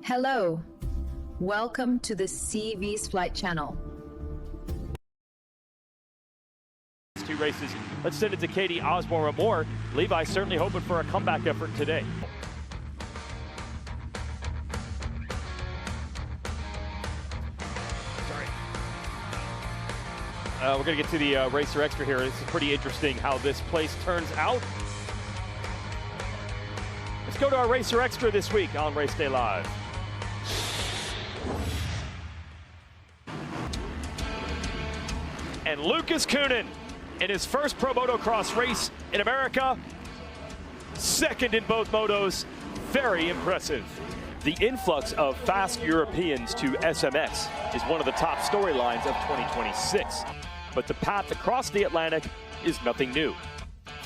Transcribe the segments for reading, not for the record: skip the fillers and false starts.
Hello, welcome to the CV's Flight Channel. 2 races. Let's send it to Katie Osborne with more. Levi certainly hoping for a comeback effort today. We're going to get to the Racer Extra here. This is pretty interesting how this place turns out. Let's go to our Racer Extra this week on Race Day Live. And Lucas Kunin in his first pro motocross race in America, second in both motos, very impressive. The influx of fast Europeans to SMX is one of the top storylines of 2026. But the path across the Atlantic is nothing new.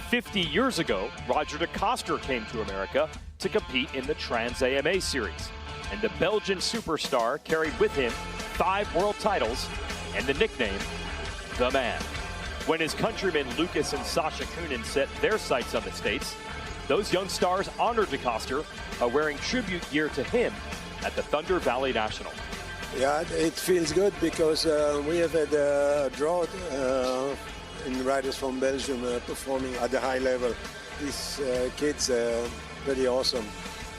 50 years ago, Roger de Coster came to America to compete in the Trans-AMA Series. And the Belgian superstar carried with him 5 world titles and the nickname, The Man. When his countrymen Lucas and Sasha Kunin set their sights on the States, those young stars honored de Coster by wearing tribute gear to him at the Thunder Valley National. Yeah, it feels good because we have had a drought in riders from Belgium performing at the high level. These kids are pretty awesome.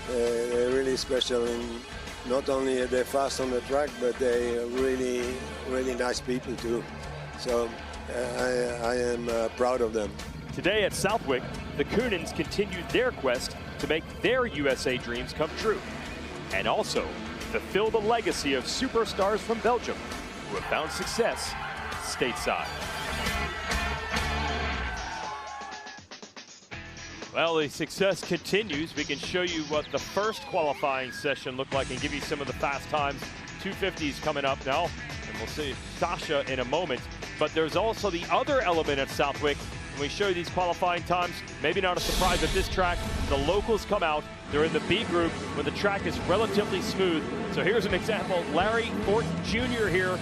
They're really special, and not only are they fast on the track, but they're really, really nice people too. So I am proud of them. Today at Southwick, the Kunins continued their quest to make their USA dreams come true, and also fulfill the legacy of superstars from Belgium who have found success stateside. Well, the success continues. We can show you what the first qualifying session looked like and give you some of the fast times. 250s coming up now, and we'll see Sasha in a moment. But there's also the other element at Southwick. When we show you these qualifying times, maybe not a surprise at this track, the locals come out. They're in the B group when the track is relatively smooth. So here's an example. Larry Fort Jr. here,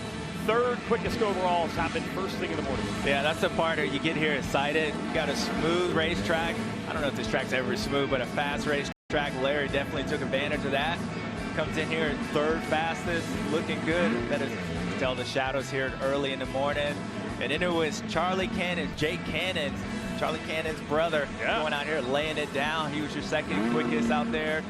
3rd quickest overall, has happened first thing in the morning. Yeah, that's the part where you get here excited. You got a smooth racetrack. I don't know if this track's ever smooth, but a fast racetrack. Larry definitely took advantage of that. Comes in here 3rd fastest, looking good. Better tell the shadows here early in the morning. And then it was Charlie Cannon, Jake Cannon, Charlie Cannon's brother, going out here laying it down. He was your 2nd quickest out there.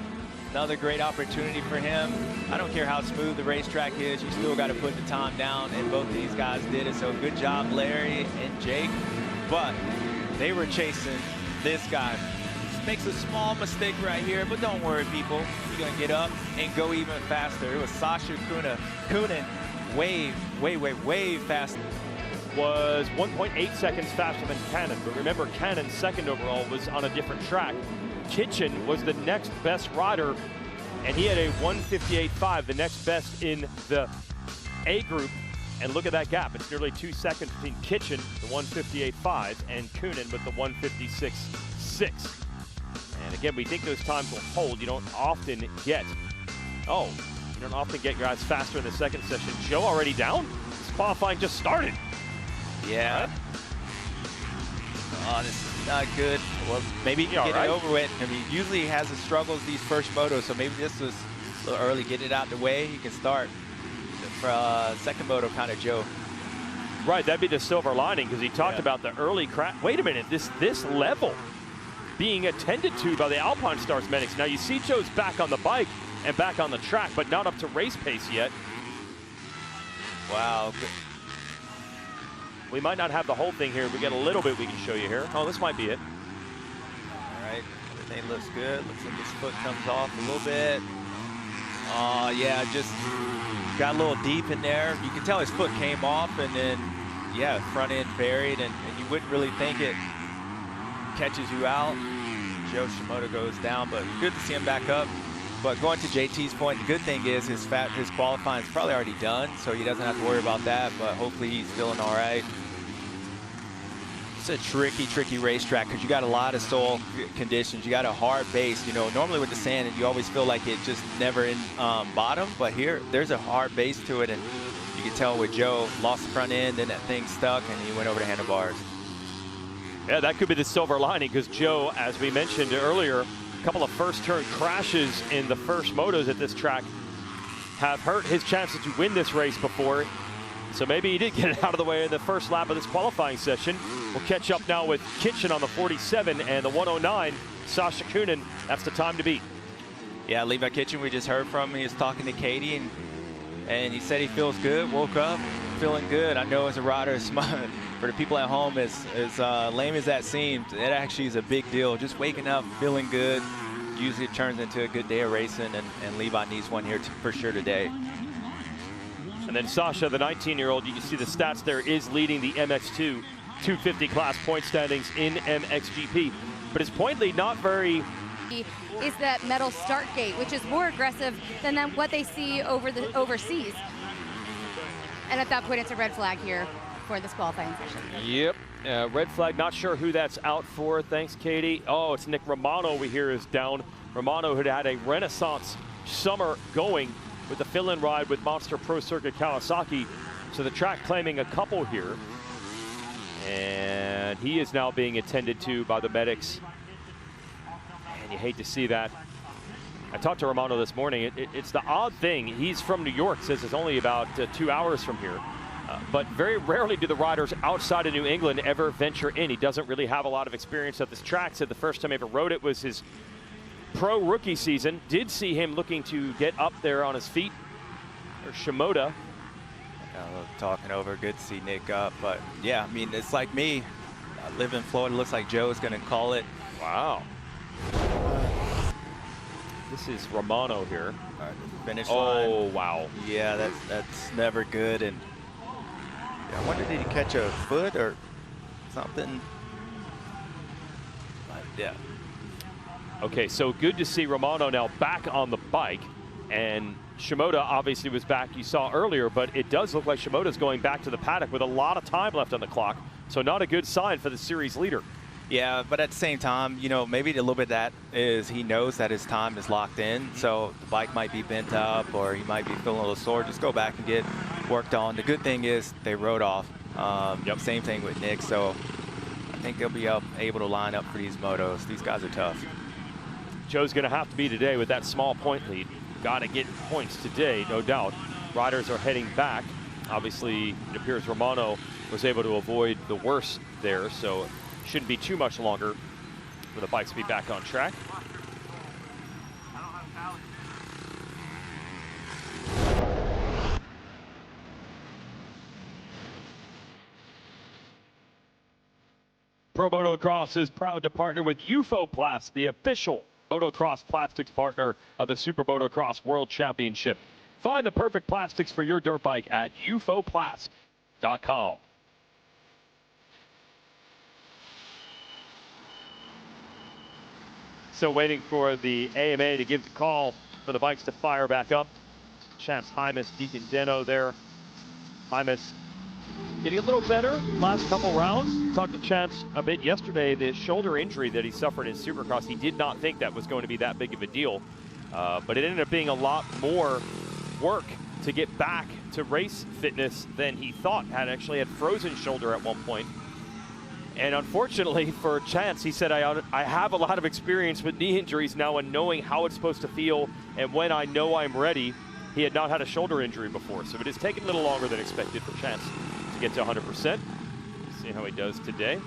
Another great opportunity for him. I don't care how smooth the racetrack is, you still got to put the time down, and both these guys did it. So good job, Larry and Jake. But they were chasing this guy. Makes a small mistake right here, but don't worry, people. You're going to get up and go even faster. It was Sasha Kunin, way faster. Was 1.8 seconds faster than Cannon, but remember Cannon's 2nd overall was on a different track. Kitchen was the next best rider, and he had a 1:58.5, the next best in the A group. And look at that gap. It's nearly 2 seconds between Kitchen, the 1:58.5, and Kunin with the 1:56.6. And again, we think those times will hold. You don't often get guys faster in the 2nd session. Joe already down? This qualifying just started. Yeah. Oh, this is not good. Well, maybe he can get it over with. I mean, usually he has the struggles these first motos, so maybe this was a little early. Get it out the way. He can start for 2nd moto, kind of Joe. Right, that'd be the silver lining, because he talked about the early crash. Wait a minute, this level being attended to by the Alpine Stars medics. Now you see Joe's back on the bike and back on the track, but not up to race pace yet. Wow. We might not have the whole thing here. We get a little bit we can show you here. Oh, this might be it. All right, everything looks good. Looks like his foot comes off a little bit. Oh, yeah, just got a little deep in there. You can tell his foot came off, and then, yeah, front end buried, and you wouldn't really think it catches you out. Joe Shimoda goes down, but good to see him back up. But going to JT's point, the good thing is his qualifying is probably already done, so he doesn't have to worry about that, but hopefully he's feeling all right. It's a tricky racetrack because you got a lot of soil conditions. You got a hard base. You know, normally with the sand, and you always feel like it just never in bottom, but here, there's a hard base to it, and you can tell with Joe, lost the front end, then that thing stuck, and he went over the handlebars. Yeah, that could be the silver lining, because Joe, as we mentioned earlier, A couple of first turn crashes in the first motos at this track have hurt his chances to win this race before. So maybe he did get it out of the way in the first lap of this qualifying session. We'll catch up now with Kitchen on the 47 and the 109. Sasha Kunin, that's the time to beat. Yeah, Levi Kitchen, we just heard from him. He was talking to Katie, and he said he feels good, woke up feeling good. I know as a rider, for the people at home, as lame as that seems, it actually is a big deal. Just waking up, feeling good, usually it turns into a good day of racing, and Levi needs one here for sure today. And then Sasha, the 19-year-old, you can see the stats there, is leading the MX2 250 class point standings in MXGP. But his point lead not very... is that metal start gate, which is more aggressive than what they see overseas. And at that point, it's a red flag here for this qualifying session. Yep, red flag, not sure who that's out for. Thanks, Katie. Oh, it's Nick Romano we hear is down. Romano had a renaissance summer going with the fill-in ride with Monster Pro Circuit Kawasaki. So the track claiming a couple here. And he is now being attended to by the medics. And you hate to see that. I talked to Romano this morning. It's the odd thing. He's from New York, says it's only about 2 hours from here. But very rarely do the riders outside of New England ever venture in. He doesn't really have a lot of experience at this track. Said the first time he ever rode it was his pro rookie season. Did see him looking to get up there on his feet. Or Shimoda. Talking over, good to see Nick up. But yeah, I mean, it's like me. I live in Florida. Looks like Joe's going to call it. Wow. This is Romano here. Finish line. Oh, wow. Yeah, that's never good. And yeah, I wonder, did he catch a foot or something? But yeah. Okay, so good to see Romano now back on the bike. And Shimoda obviously was back, you saw earlier, but it does look like Shimoda's going back to the paddock with a lot of time left on the clock. So not a good sign for the series leader. Yeah, but at the same time, you know, maybe a little bit of that is he knows that his time is locked in. So the bike might be bent up or he might be feeling a little sore. Just go back and get worked on. The good thing is they rode off. Same thing with Nick. So I think they'll be able to line up for these motos. These guys are tough. Joe's going to have to be today with that small point lead. Got to get points today, no doubt. Riders are heading back. Obviously, it appears Romano was able to avoid the worst there, so it shouldn't be too much longer for the bikes to be back on track. Pro Motocross is proud to partner with UFOplast, the official motocross plastics partner of the Super Motocross World Championship. Find the perfect plastics for your dirt bike at ufoplast.com. So waiting for the AMA to give the call for the bikes to fire back up. Champs Hymas, Deacon Deno there. Hymas getting a little better last couple rounds. Talked to Chance a bit yesterday. The shoulder injury that he suffered in Supercross, he did not think that was going to be that big of a deal. But it ended up being a lot more work to get back to race fitness than he thought. Actually had frozen shoulder at one point. And unfortunately for Chance, he said, I have a lot of experience with knee injuries now and knowing how it's supposed to feel and when I know I'm ready. He had not had a shoulder injury before, so it has taken a little longer than expected for Chance to get to 100%. See how he does today.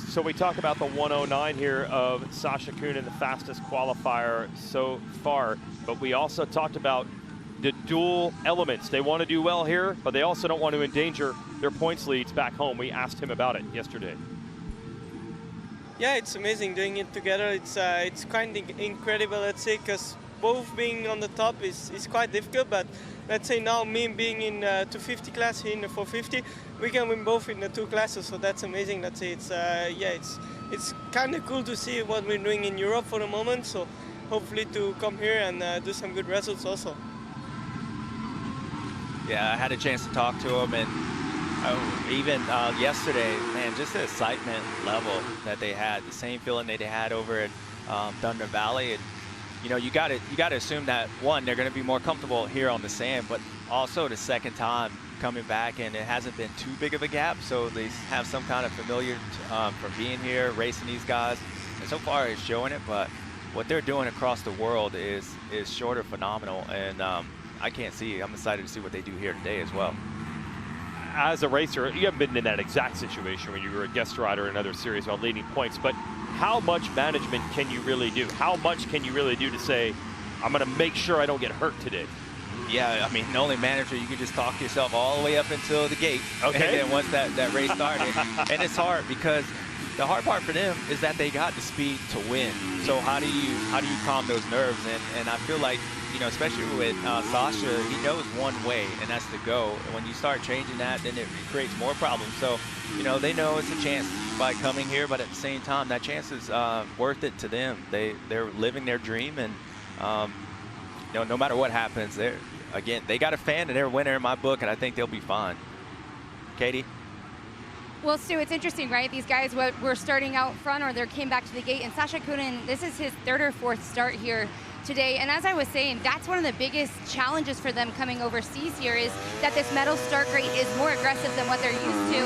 So we talk about the 109 here of Sasha Kunin, the fastest qualifier so far, but we also talked about the dual elements. They want to do well here, but they also don't want to endanger their points leads back home. We asked him about it yesterday. Yeah, it's amazing doing it together. It's kind of incredible, let's say, because both being on the top is quite difficult, but let's say now me being in 250 class, here in the 450, we can win both in the two classes, so that's amazing. Let's say it's kind of cool to see what we're doing in Europe for the moment, so hopefully to come here and do some good results also. Yeah, I had a chance to talk to him, and even yesterday, man, just the excitement level that they had, the same feeling that they had over at Thunder Valley. And you know, you got to assume that one, they're going to be more comfortable here on the sand, but also the second time coming back, and it hasn't been too big of a gap, so they have some kind of familiar from being here, racing these guys. And so far it's showing it, but what they're doing across the world is short of phenomenal. And I can't see. I'm excited to see what they do here today as well. As a racer, you haven't been in that exact situation when you were a guest rider in another series while leading points, but how much management can you really do? How much can you really do to say, I'm going to make sure I don't get hurt today? Yeah, I mean, the only manager, you can just talk yourself all the way up until the gate. Okay. And then once that race started, and it's hard because the hard part for them is that they got the speed to win. So how do you calm those nerves? And I feel like, you know, especially with Sasha, he knows one way, and that's to go. And when you start changing that, then it creates more problems. So, you know, they know it's a chance by coming here, but at the same time, that chance is worth it to them. They're living their dream, and you know, no matter what happens, they got a fan and they're a winner in my book, and I think they'll be fine. Katie? Well, Stu, it's interesting, right? These guys were starting out front, or they came back to the gate, and Sasha Kunin, this is his 3rd or 4th start here today. And as I was saying, that's one of the biggest challenges for them coming overseas here, is that this metal start rate is more aggressive than what they're used to.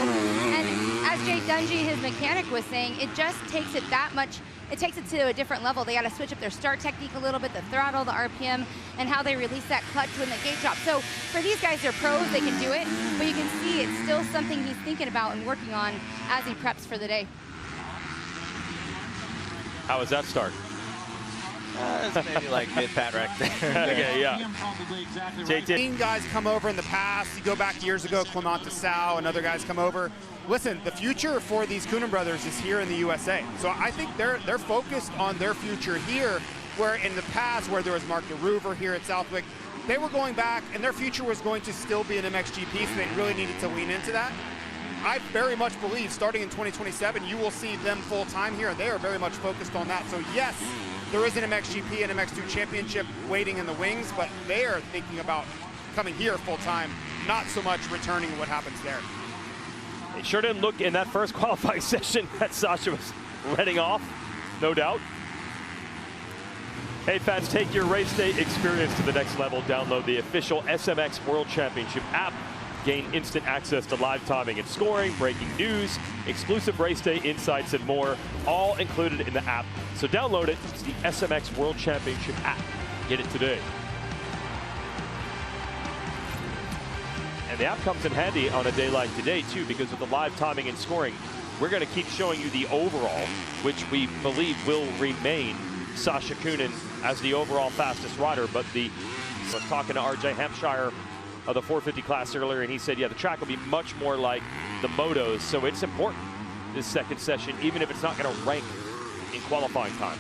And as Jay Dungy, his mechanic, was saying, it just takes it that much. It takes it to a different level. They got to switch up their start technique a little bit, the throttle, the RPM, and how they release that clutch when the gate drops. So for these guys, they're pros, they can do it, but you can see it's still something he's thinking about and working on as he preps for the day. How was that start? It's maybe like mid-pat right there. Okay, yeah. I've seen guys come over in the past. You go back years ago, Clement Tissot and other guys come over. Listen, the future for these Kunin brothers is here in the USA. So I think they're focused on their future here, where in the past, where there was Mark DeRuver here at Southwick, they were going back and their future was going to still be an MXGP, so they really needed to lean into that. I very much believe starting in 2027, you will see them full-time here, and they are very much focused on that. So yes, there is an MXGP and MX2 championship waiting in the wings, but they are thinking about coming here full-time, not so much returning what happens there. It sure didn't look in that first qualifying session that Sasha was letting off, no doubt. Hey fans, take your race day experience to the next level. Download the official SMX World Championship app. Gain instant access to live timing and scoring, breaking news, exclusive race day insights, and more, all included in the app. So download it. It's the SMX World Championship app. Get it today. And the app comes in handy on a day like today, too, because of the live timing and scoring. We're going to keep showing you the overall, which we believe will remain Sasha Kunin as the overall fastest rider. But I was talking to RJ Hampshire of the 450 class earlier, and he said, yeah, the track will be much more like the motos, so it's important, this second session, even if it's not going to rank in qualifying time.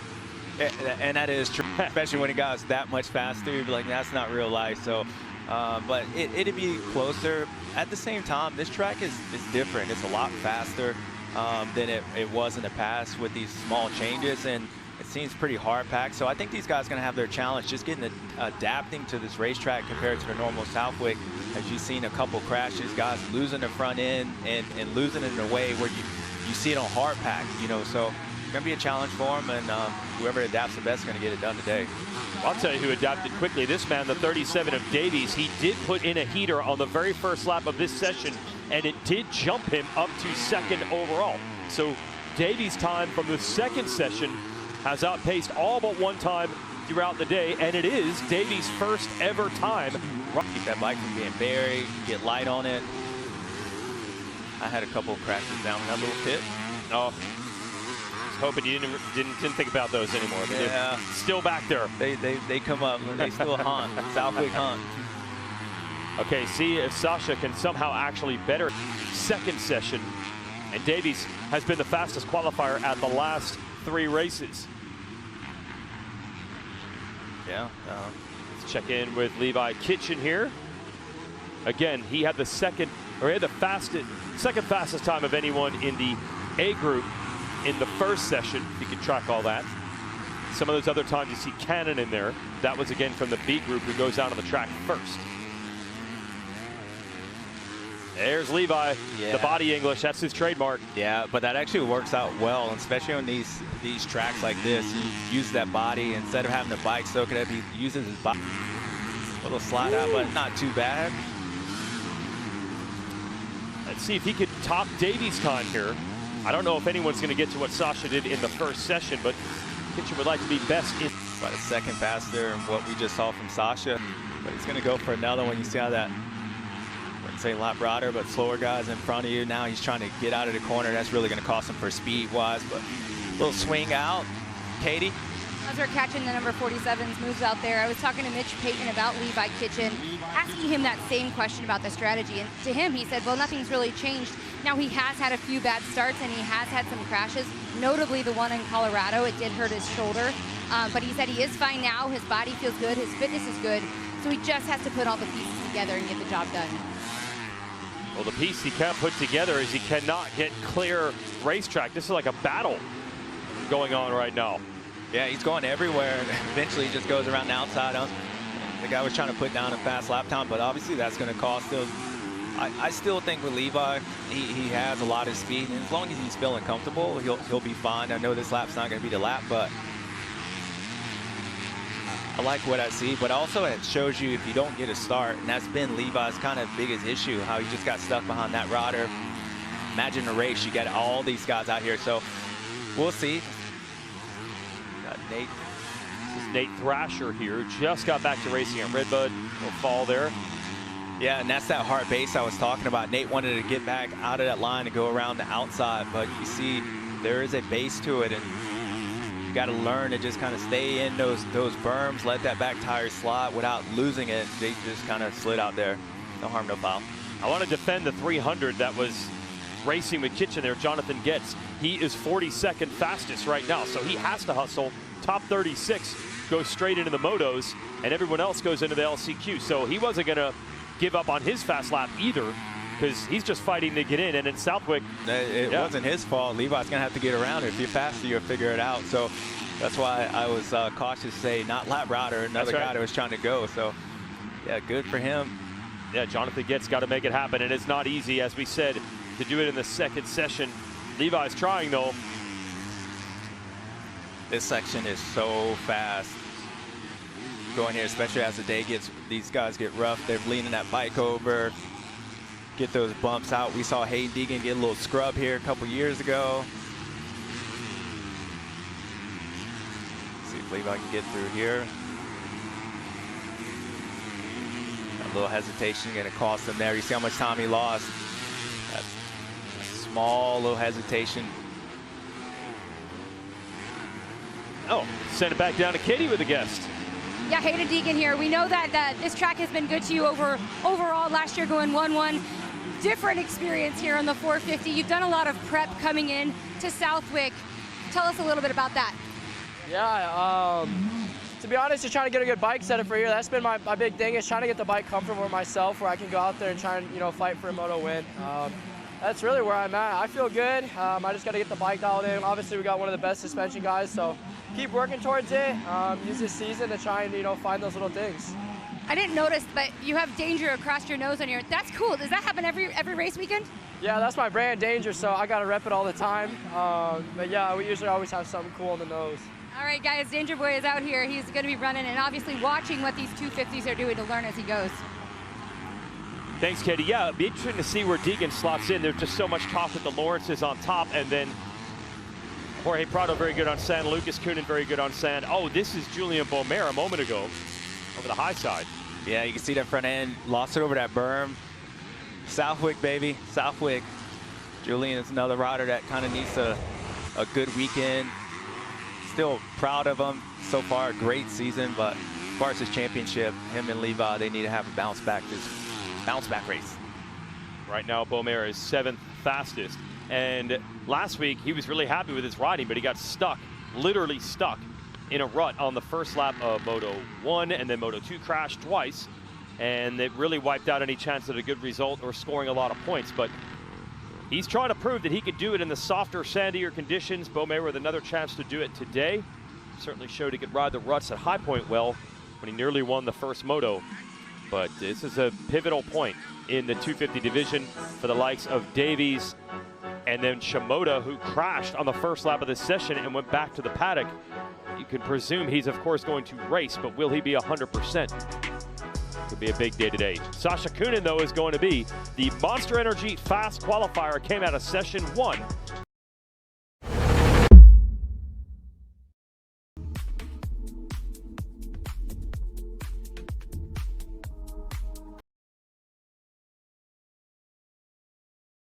And that is true, especially when it got that much faster. You'd be like, that's not real life. So, but it'd be closer. At the same time, this track is different. It's a lot faster than it was in the past with these small changes, and it seems pretty hard-packed. So I think these guys are going to have their challenge just adapting to this racetrack compared to the normal Southwick. As you've seen a couple crashes, guys losing the front end and losing it in a way where you see it on hard-pack, you know. So it's going to be a challenge for them, and whoever adapts the best is going to get it done today. I'll tell you who adapted quickly. This man, the 37 of Davies, he did put in a heater on the very first lap of this session, and it did jump him up to 2nd overall. So Davies' time from the second session has outpaced all but one time throughout the day, and it is Davies' first ever time. Keep that bike from being buried, get light on it. I had a couple of crashes down in that little pit. Oh, hoping you didn't think about those anymore. But yeah, still back there. They come up and they still haunt. Southwick hunt. Okay, see if Sasha can somehow actually better second session. And Davies has been the fastest qualifier at the last 3 races. Yeah. Let's check in with Levi Kitchen here. Again, he had the second fastest time of anyone in the A group in the first session. You can track all that. Some of those other times you see Cannon in there. That was again from the B group, who goes out on the track first. There's Levi, the body English, that's his trademark. Yeah, but that actually works out well, especially on these tracks like this. He uses that body instead of having the bike soak it up. He uses his body. A little slide out, but not too bad. Let's see if he could top Davies' time here. I don't know if anyone's going to get to what Sasha did in the first session, but Kitchen would like to be best in. About a second faster than what we just saw from Sasha, but he's going to go for another one. You see how that, I wouldn't say lap broader, but slower guys in front of you. Now he's trying to get out of the corner. That's really going to cost him for speed-wise, but a little swing out. Katie? As we're catching the number 47's moves out there, I was talking to Mitch Payton about Levi Kitchen, asking him that same question about the strategy. And to him, he said, well, nothing's really changed. Now, he has had a few bad starts, and he has had some crashes, notably the one in Colorado. It did hurt his shoulder. But he said he is fine now. His body feels good. His fitness is good. So he just has to put all the pieces together and get the job done. Well, the piece he can't put together is he cannot get clear racetrack. This is like a battle going on right now. Yeah, he's going everywhere, and eventually he just goes around the outside. The guy was trying to put down a fast lap time, but obviously that's going to cost him. I still think with Levi, he has a lot of speed, and as long as he's feeling comfortable, he'll be fine. I know this lap's not going to be the lap, but I like what I see. But also it shows you if you don't get a start, and that's been Levi's kind of biggest issue, how he just got stuck behind that rodder. Imagine a race, you got all these guys out here, so we'll see. Nate. This is Nate Thrasher here. Just got back to racing at REDBUD. Will fall there. Yeah, and that's that hard base I was talking about. Nate wanted to get back out of that line and go around the outside, but you see there is a base to it, and you got to learn to just kind of stay in those berms, let that back tire slide without losing it. They just kind of slid out there. No harm, no foul. I want to defend the 300 that was racing with Kitchen there. Jonathan Getz. He is 42nd fastest right now, so he has to hustle. Top 36 goes straight into the motos, and everyone else goes into the LCQ. So he wasn't going to give up on his fast lap either, because he's just fighting to get in. And in Southwick, it wasn't his fault. Levi's going to have to get around it. If you're faster, you'll figure it out. So that's why I was cautious to say not lap router, another guy that was trying to go. So yeah, good for him. Yeah, Jonathan Getz got to make it happen, and it's not easy, as we said, to do it in the second session. Levi's trying, though. This section is so fast going here, especially as the day gets, these guys get rough. They're leaning that bike over, get those bumps out. We saw Hayden Deegan get a little scrub here a couple years ago. Let's see if Levi can get through here. A little hesitation going to cost him there. You see how much time he lost. That small little hesitation. Oh, send it back down to Katie with a guest. Yeah, Hayden Deegan here. We know that this track has been good to you overall. Last year going 1-1. Different experience here on the 450. You've done a lot of prep coming in to Southwick. Tell us a little bit about that. Yeah, to be honest, just trying to get a good bike set up for here. That's been my big thing, is trying to get the bike comfortable for myself, where I can go out there and try and fight for a moto win. That's really where I'm at. I feel good. I just got to get the bike dialed in. Obviously, we got one of the best suspension guys, so keep working towards it. Use this season to try and find those little things. I didn't notice, but you have Danger across your nose on your. That's cool. Does that happen every race weekend? Yeah, that's my brand, Danger. So I got to rep it all the time. But yeah, we usually always have something cool on the nose. All right, guys. Danger Boy is out here. He's going to be running and obviously watching what these 250s are doing to learn as he goes. Thanks, Katie. Yeah, it'd be interesting to see where Deegan slots in. There's just so much talk with the Lawrences on top, and then Jorge Prado very good on sand, Lucas Coonan very good on sand. Oh, this is Julian Beaumer a moment ago over the high side. Yeah, you can see that front end, lost it over that berm. Southwick, baby, Southwick. Julian is another rider that kind of needs a good weekend. Still proud of him so far, great season, but as far as his championship, him and Levi, they need to have a bounce back race. Right now, Beaumer is 7th fastest. And last week, he was really happy with his riding, but he got stuck, literally stuck, in a rut on the first lap of Moto 1, and then Moto 2 crashed twice. And it really wiped out any chance of a good result or scoring a lot of points. But he's trying to prove that he could do it in the softer, sandier conditions. Beaumer with another chance to do it today. Certainly showed he could ride the ruts at High Point well when he nearly won the first moto. But this is a pivotal point in the 250 division for the likes of Davies and then Shimoda, who crashed on the first lap of this session and went back to the paddock. You can presume he's, of course, going to race, but will he be 100%? Could be a big day today. Sasha Coonan, though, is going to be the Monster Energy Fast Qualifier. Came out of session 1